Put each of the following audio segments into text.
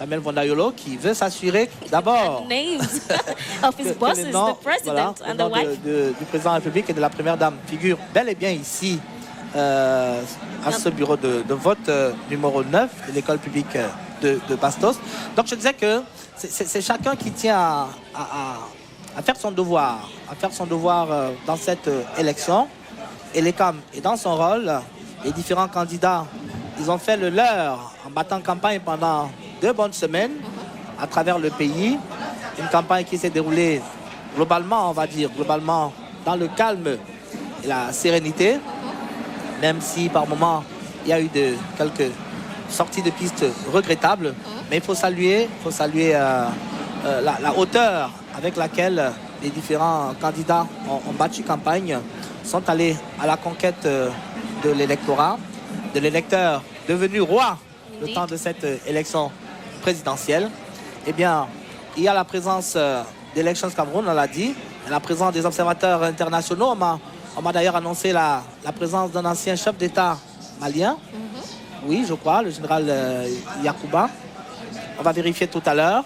Samuel Vondayolo, qui veut s'assurer d'abord names of his bosses, the president and the wife. Du président de la République et de la première dame figure bel et bien ici à ce bureau de vote numéro 9 de l'école publique de Bastos. Donc je disais que c'est chacun qui tient à faire son devoir, dans cette élection. Et l'ECAM est dans son rôle. Les différents candidats, ils ont fait le leur en battant campagne pendant 2 bonnes semaines à travers le pays. Une campagne qui s'est déroulée globalement, on va dire, dans le calme et la sérénité, même si par moments il y a eu quelques sorties de piste regrettables. Mais il faut saluer la hauteur avec laquelle les différents candidats ont battu campagne, sont allés à la conquête de l'électorat, de l'électeur devenu roi le temps de cette élection présidentielle. Eh bien, il y a la présence d'Elections Cameroun, on l'a dit, et la présence des observateurs internationaux. On m'a d'ailleurs annoncé la présence d'un ancien chef d'État malien. Oui, je crois, le général Yacouba. On va vérifier tout à l'heure.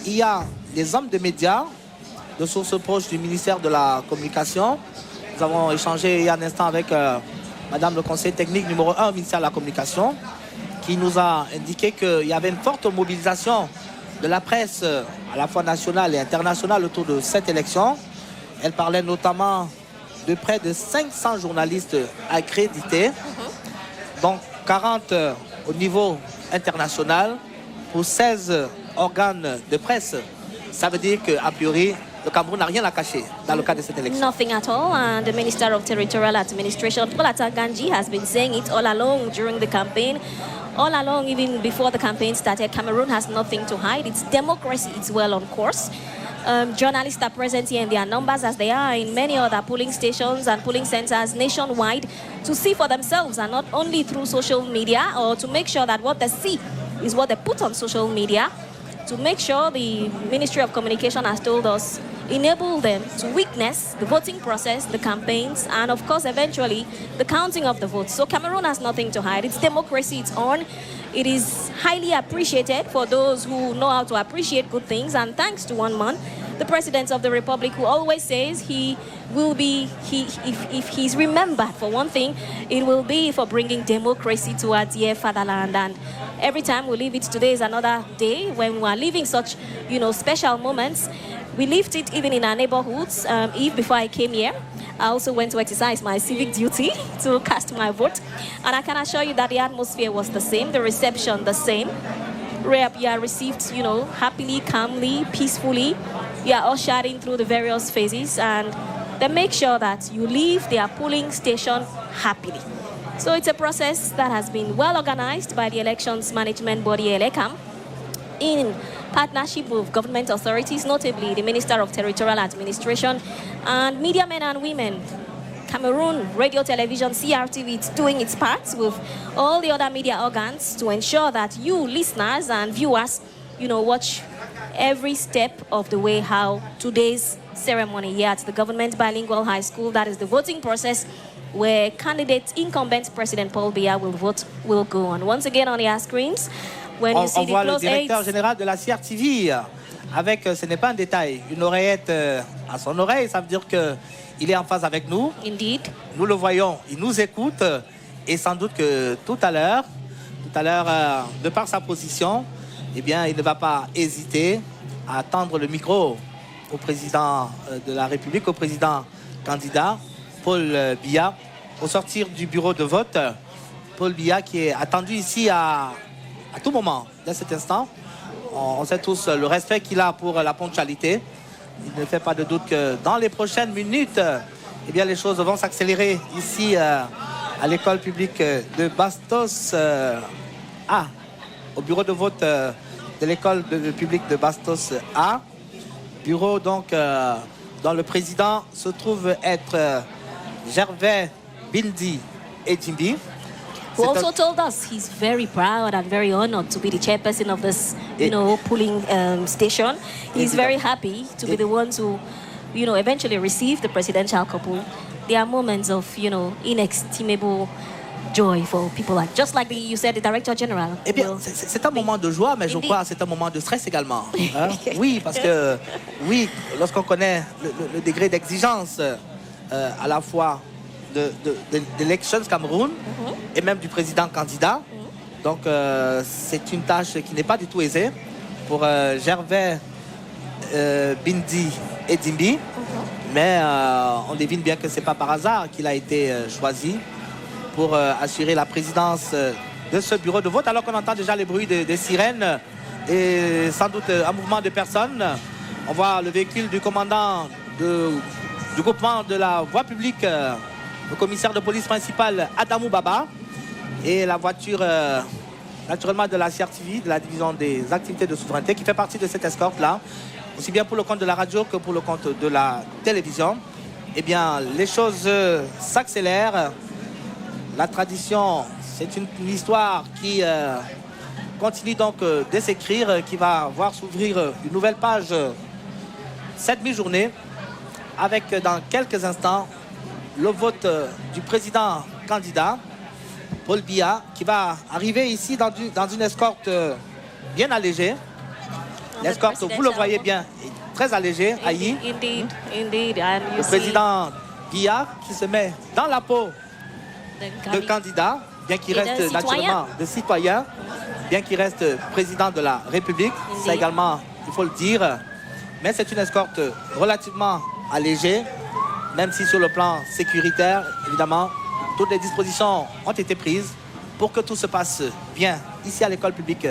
Il y a des hommes de médias, de sources proches du ministère de la Communication. Nous avons échangé il y a un instant avec Madame le conseiller technique numéro 1 au ministère de la Communication, qui nous a indiqué qu'il y avait une forte mobilisation de la presse, à la fois nationale et internationale, autour de cette élection. Elle parlait notamment de près de 500 journalistes accrédités, donc 40 au niveau international, pour 16 organes de presse. Ça veut dire qu'a priori, le Cameroun n'a rien à cacher dans le cadre de cette élection. Nothing at all. And the Minister of Territorial Administration, Bolata Ganji, has been saying it all along during the campaign. All along, even before the campaign started, Cameroon has nothing to hide. Its democracy is well on course. Journalists are present here in their numbers, as they are in many other polling stations and polling centers nationwide, to see for themselves, and not only through social media, or to make sure that what they see is what they put on social media, to make sure the Ministry of Communication has told us, enable them to witness the voting process, the campaigns, and of course, eventually, the counting of the votes. So Cameroon has nothing to hide. Its democracy, it's on. It is highly appreciated for those who know how to appreciate good things. And thanks to one man, the President of the Republic, who always says he will be, if he's remembered for one thing, it will be for bringing democracy to our dear fatherland. And every time we leave it, today is another day when we are living such, special moments. We lived it even in our neighborhoods. Before I came here, I also went to exercise my civic duty to cast my vote. And I can assure you that the atmosphere was the same, the reception the same. You are received, happily, calmly, peacefully. You are ushered in through the various phases, and they make sure that you leave their polling station happily. So it's a process that has been well organized by the elections management body, ELECAM, in partnership with government authorities, notably the Minister of Territorial Administration and media men and women. Cameroon Radio Television, CRTV, it's doing its part with all the other media organs to ensure that you listeners and viewers, watch every step of the way how today's ceremony here at the Government Bilingual High School, that is the voting process, where candidate incumbent President Paul Biya will go on. Once again on your screens, when you see on the voit close le directeur aids. général de la CRTV avec, ce n'est pas un détail, une oreillette à son oreille, ça veut dire qu'il est en phase avec nous. Indeed. Nous le voyons, il nous écoute, et sans doute que tout à l'heure, de par sa position, eh bien, il ne va pas hésiter à tendre le micro au président de la République, au président candidat, Paul Biya, au sortir du bureau de vote. Paul Biya qui est attendu ici à tout moment, dès cet instant. On sait tous le respect qu'il a pour la ponctualité. Il ne fait pas de doute que dans les prochaines minutes, eh bien, les choses vont s'accélérer ici à l'école publique de Bastos A, au bureau de vote de l'école publique de Bastos A. Bureau donc dont le président se trouve être Gervais Bindi Edjimbi. Who also told us he's very proud and very honored to be the chairperson of this, polling station. He's very happy to be the one to, eventually receive the presidential couple. There are moments of, inestimable joy for people just like you said, the Director General. Eh bien, c'est un moment de joie, mais je crois que c'est un moment de stress également. Hein? Oui, parce que, oui, lorsqu'on connaît le degré d'exigence à la fois de l'Elections Cameroun et même du président candidat, donc c'est une tâche qui n'est pas du tout aisée pour Gervais Bindi et Dimbi, mais on devine bien que ce n'est pas par hasard qu'il a été choisi pour assurer la présidence de ce bureau de vote, alors qu'on entend déjà les bruits des sirènes et sans doute un mouvement de personnes. On voit le véhicule du commandant du groupement de la voie publique, le commissaire de police principal Adamou Baba, et la voiture naturellement de la CRTV, de la division des activités de souveraineté, qui fait partie de cette escorte-là, aussi bien pour le compte de la radio que pour le compte de la télévision. Eh bien, les choses s'accélèrent. La tradition, c'est une histoire qui continue donc de s'écrire, qui va voir s'ouvrir une nouvelle page cette mi-journée, avec dans quelques instants le vote du président candidat, Paul Biya, qui va arriver ici dans une escorte bien allégée. L'escorte, vous le voyez bien, est très allégée, Aïe. Indeed. Le président Biya qui se met dans la peau de candidat, bien qu'il reste naturellement de citoyen, bien qu'il reste président de la République. Ça également, il faut le dire. Mais c'est une escorte relativement allégée, même si sur le plan sécuritaire, évidemment, toutes les dispositions ont été prises pour que tout se passe bien ici à l'école publique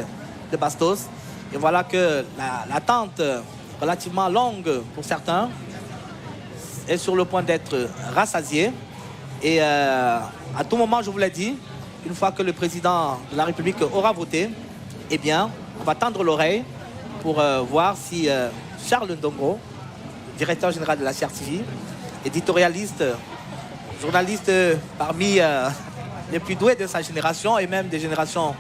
de Bastos. Et voilà que l'attente relativement longue pour certains est sur le point d'être rassasiée. Et à tout moment, je vous l'ai dit, une fois que le président de la République aura voté, eh bien, on va tendre l'oreille pour voir si Charles Ndongo, directeur général de la CRTV, éditorialiste, journaliste parmi les plus doués de sa génération et même des générations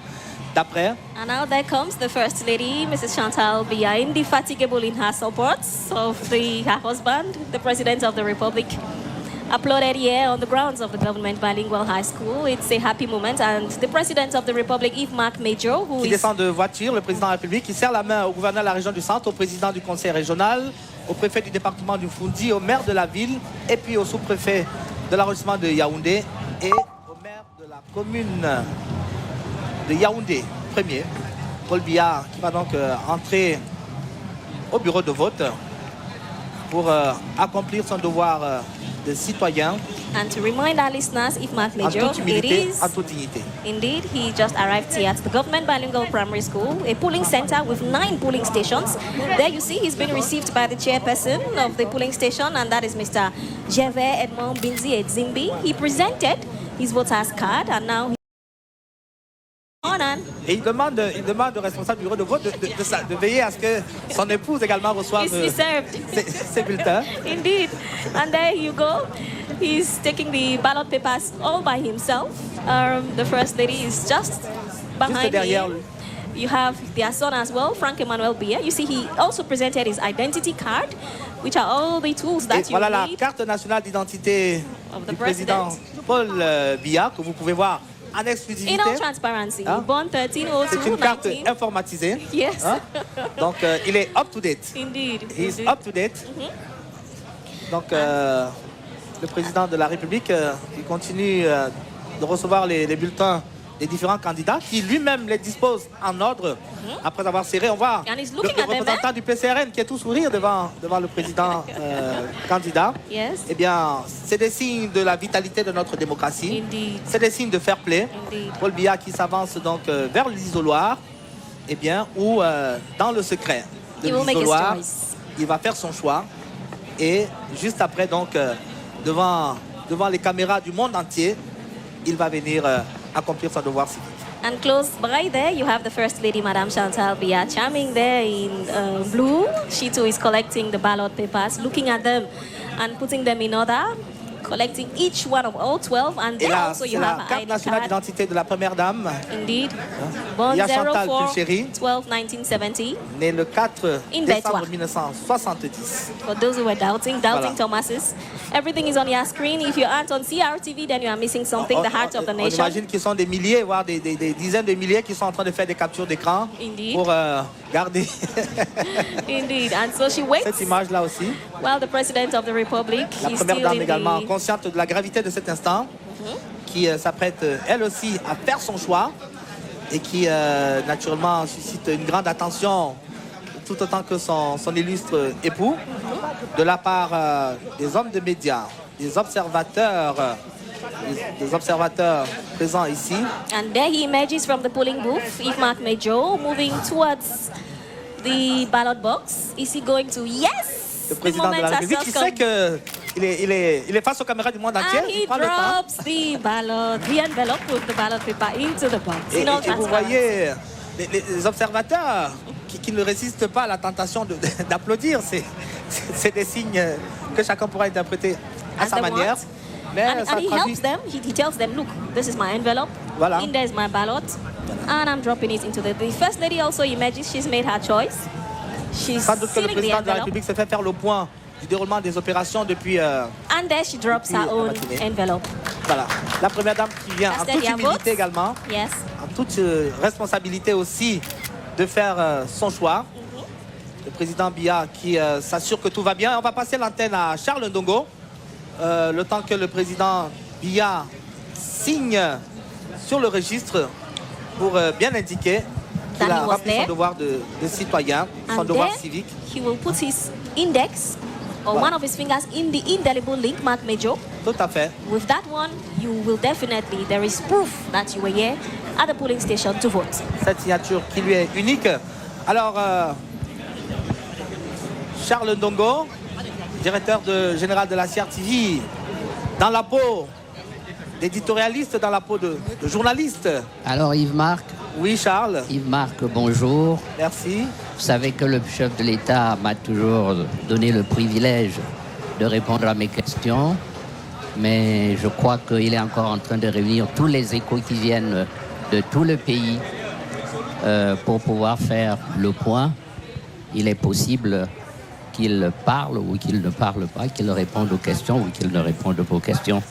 d'après. And now there comes the First Lady, Mrs. Chantal Biya, indefatigable in her support of her husband, the President of the Republic. Applauded here on the grounds of the Government Bilingual High School. It's a happy moment, and the President of the Republic, Yves-Marc Major, qui descend de voiture, le président de la République, qui serre la main au gouverneur de la région du Centre, au président du conseil régional, au préfet du département du Foundi, au maire de la ville, et puis au sous-préfet de l'arrondissement de Yaoundé et au maire de la commune de Yaoundé, premier, Paul Biya, qui va donc entrer au bureau de vote pour accomplir son devoir de citoyen. And to remind our listeners, Yves-Marc En Major, toute humilité, it is en toute dignité. indeed, he just arrived here at the Government Bilingual Primary School, a polling center with 9 polling stations. There you see he's been received by the chairperson of the polling station, and that is Mr. Gervais Edmond Binzi Edzimbi. He presented his voter's card, and now he's on. Et il demande au responsable du bureau de vote de veiller à ce que son épouse également reçoive ses bulletins. Indeed. And there you go. He's taking the ballot papers all by himself. The First Lady is just behind derrière him. lui. You have their son as well, Frank Emmanuel Biya. You see, he also presented his identity card, which are all the tools that Et voilà la need. carte nationale d'identité du président Paul Biya, que vous pouvez voir en exclusivité. In all transparency, Hein? born 1302, C'est une carte 19. informatisée. Yes. Hein? Donc il est up to date. Indeed. He's Indeed. up to date. Donc le président de la République qui continue de recevoir les bulletins des différents candidats, qui lui-même les dispose en ordre après avoir serré. On voit And he's le looking at them, représentant du PCRN qui est tout sourire devant le président candidat. Yes. Eh bien, c'est des signes de la vitalité de notre démocratie. Indeed. C'est des signes de fair play. Indeed. Paul Biya qui s'avance donc vers l'isoloir, eh bien, où dans le secret de He will make his l'isoloir, choice. il va faire son choix. Et juste après, donc, devant les caméras du monde entier, il va venir accomplir son devoir civique. And close by there, you have the First Lady, Madame Chantal Biya, charming there in blue. She too is collecting the ballot papers, looking at them and putting them in order. collecting each one of all 12. And Et there là, also c'est you la have an carte ID nationale card. d'identité de la première dame, Indeed. Born Il y a Chantal 04 Pulchéry. 12 1970. née le 4 In décembre Bétois. 1970. For those who were doubting Voilà. Thomases. Everything is on your screen. If you aren't on CRTV, then you are missing something, the heart of the On nation. imagine qu'ils sont des milliers, voire des dizaines de milliers qui sont en train de faire des captures d'écran Indeed. pour garder Indeed. And so she waits cette image-là aussi. while the President of the Republic La is première still dame in également, the... consciente de la gravité de cet instant, qui s'apprête elle aussi à faire son choix et qui naturellement suscite une grande attention tout autant que son illustre époux, de la part des hommes de médias, des observateurs présents ici. And there he emerges from the polling booth, Yves-Marc Méjo, moving towards the ballot box. Is he going to... Yes! Le président de la République, il sait qu'il est face aux caméras du monde entier. And he Il prend le temps. drops the envelope with the ballot paper into the box. Et, In all et vous transparency. voyez les observateurs qui ne résistent pas à la tentation d'applaudir. C'est des signes que chacun pourra interpréter à As sa they manière. want. Mais And ça he traduit. helps them. He tells them, look, this is my envelope. Voilà. In there is my ballot. And I'm dropping it into the First Lady also emerges. She's made her choice. She's Sans doute que le sealing the président de la envelope. République s'est fait faire le point du déroulement des opérations depuis... And there she drops Depuis her la own matinée. envelope. voilà. La première dame qui vient en First toute Lady humilité votes. également, Yes. en toute responsabilité aussi de faire son choix. Le président Biya qui s'assure que tout va bien. On va passer l'antenne à Charles Ndongo. Le temps que le président Biya signe sur le registre pour bien indiquer qu'il That a he was rempli son there. devoir de citoyen, son And devoir then civique. he will put his index or Voilà. one of his fingers in the indelible link, Mark Mejo. Tout à fait. With that one, you will definitely, there is proof that you were here at the polling station to vote. Cette signature qui lui est unique. Alors, Charles Ndongo, directeur général de la CRTV, dans la peau d'éditorialiste, dans la peau de journaliste. Alors Yves-Marc, bonjour. Merci. Vous savez que le chef de l'État m'a toujours donné le privilège de répondre à mes questions, mais je crois qu'il est encore en train de réunir tous les échos qui viennent de tout le pays pour pouvoir faire le point. Il est possible qu'il parle ou qu'il ne parle pas, qu'il réponde aux questions ou qu'il ne réponde pas aux questions.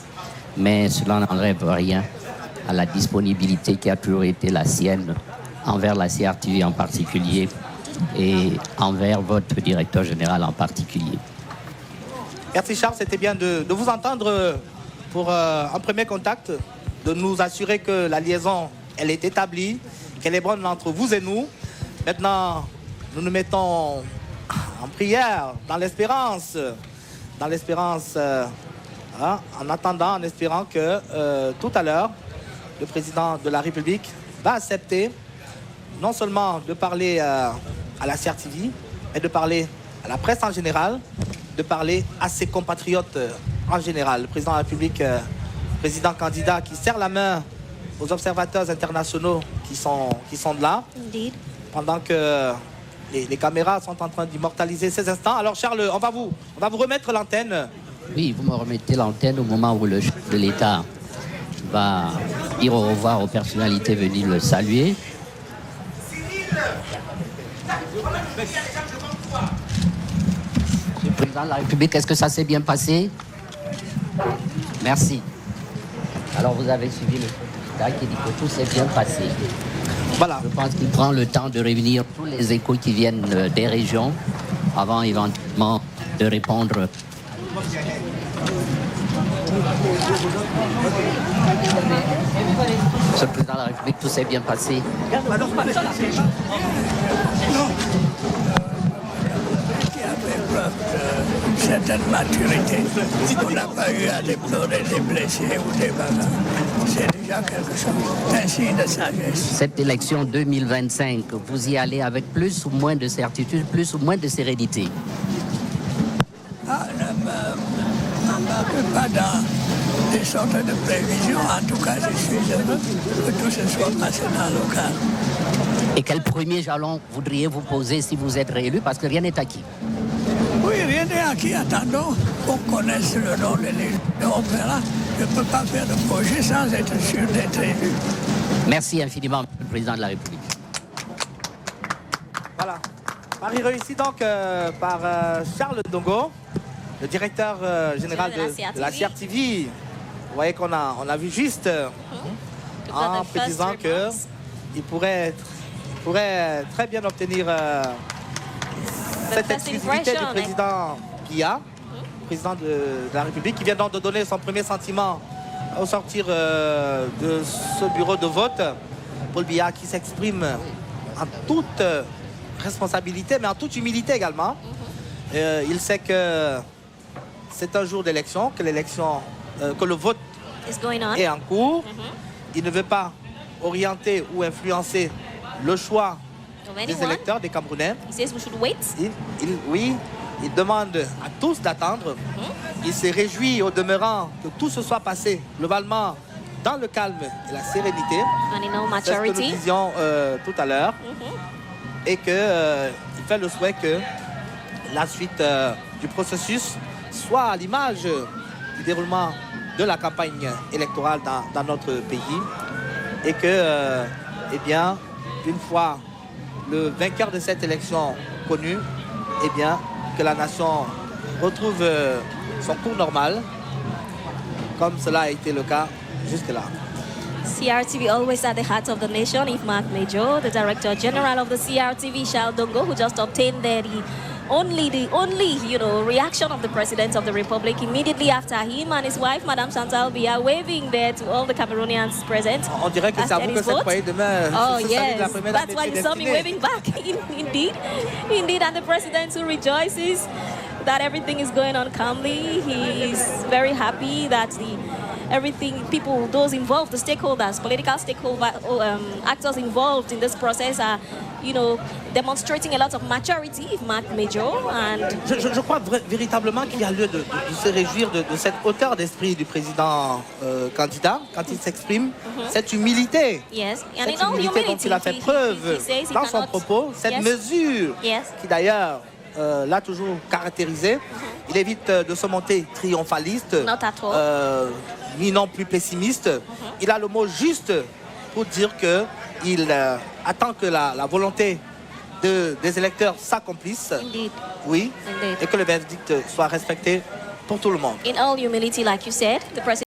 Mais cela n'enlève rien à la disponibilité qui a toujours été la sienne envers la CRTV en particulier et envers votre directeur général en particulier. Merci Charles, c'était bien de vous entendre pour un premier contact, de nous assurer que la liaison, elle est établie, qu'elle est bonne entre vous et nous. Maintenant, nous nous mettons en prière, dans l'espérance, en attendant, en espérant que tout à l'heure, le président de la République va accepter non seulement de parler à la CRTV, mais de parler à la presse en général, de parler à ses compatriotes en général. Le président de la République, président candidat qui serre la main aux observateurs internationaux qui sont là, Indeed. pendant que les caméras sont en train d'immortaliser ces instants. Alors Charles, on va vous remettre l'antenne. Oui, vous me remettez l'antenne au moment où le chef de l'État va dire au revoir aux personnalités venues le saluer. Monsieur le président de la République, est-ce que ça s'est bien passé? Merci. Alors vous avez suivi le chef de l'État qui dit que tout s'est bien passé. Voilà. Je pense qu'il prend le temps de réunir tous les échos qui viennent des régions avant éventuellement de répondre. Monsieur le président de la République, tout s'est bien passé. Certaine maturité. On n'a pas eu à déplorer des blessés ou des bagarres. C'est déjà quelque chose. Un signe de sagesse. Cette élection 2025, vous y allez avec plus ou moins de certitude, plus ou moins de sérénité? Pas dans des sortes de prévisions. En tout cas, je suis heureux que tout se soit passé dans le local. Et quel premier jalon voudriez-vous poser si vous êtes réélu? Parce que rien n'est acquis. Oui, rien n'est là qui attendons qu'on connaisse le nom de l'opéra. Je ne peux pas faire de projet sans être sûr d'être élu. Merci infiniment, Monsieur le Président de la République. Voilà. Paris réussi donc par Charles Ndongo, le directeur général de la CRTV. Vous voyez qu'on a vu juste en précisant qu'il pourrait très bien obtenir cette exclusivité du président Biya, président de la République, qui vient donc de donner son premier sentiment au sortir de ce bureau de vote. Paul Biya qui s'exprime en toute responsabilité, mais en toute humilité également. Il sait que c'est un jour d'élection, que le vote est en cours. Il ne veut pas orienter ou influencer le choix des électeurs, des Camerounais. Il demande à tous d'attendre. Il se réjouit au demeurant que tout se soit passé globalement dans le calme et la sérénité. C'est ce que nous disions tout à l'heure. Et qu'il fait le souhait que la suite du processus soit à l'image du déroulement de la campagne électorale dans notre pays. Et que, eh bien, une fois le vainqueur de cette élection connu, eh bien, que la nation retrouve son cours normal, comme cela a été le cas jusque-là. CRTV always at the heart of the nation. If Mark Major, the Director General of the CRTV, Charles Ndongo, who just obtained the only reaction of the President of the Republic immediately after him and his wife, Madame Chantal Biya, waving there to all the Cameroonians present. On dirait que c'est à vous que cette fois demain. Oh yes, that's why you saw me waving back. Indeed, and the President who rejoices that everything is going on calmly. He is very happy that those involved, the stakeholders, political stakeholders, actors involved in this process are, demonstrating a lot of maturity, if Mark Major. Je crois véritablement qu'il y a lieu de se réjouir de cette hauteur d'esprit du président candidat quand il s'exprime, cette humilité, cette humilité dont il a fait preuve dans son propos, cette mesure qui d'ailleurs l'a toujours caractérisé. Il évite de se monter triomphaliste, ni non plus pessimiste. Il a le mot juste pour dire qu'il attend que la volonté des électeurs s'accomplisse. Oui, et que le verdict soit respecté pour tout le monde. In all humility, like you said, the president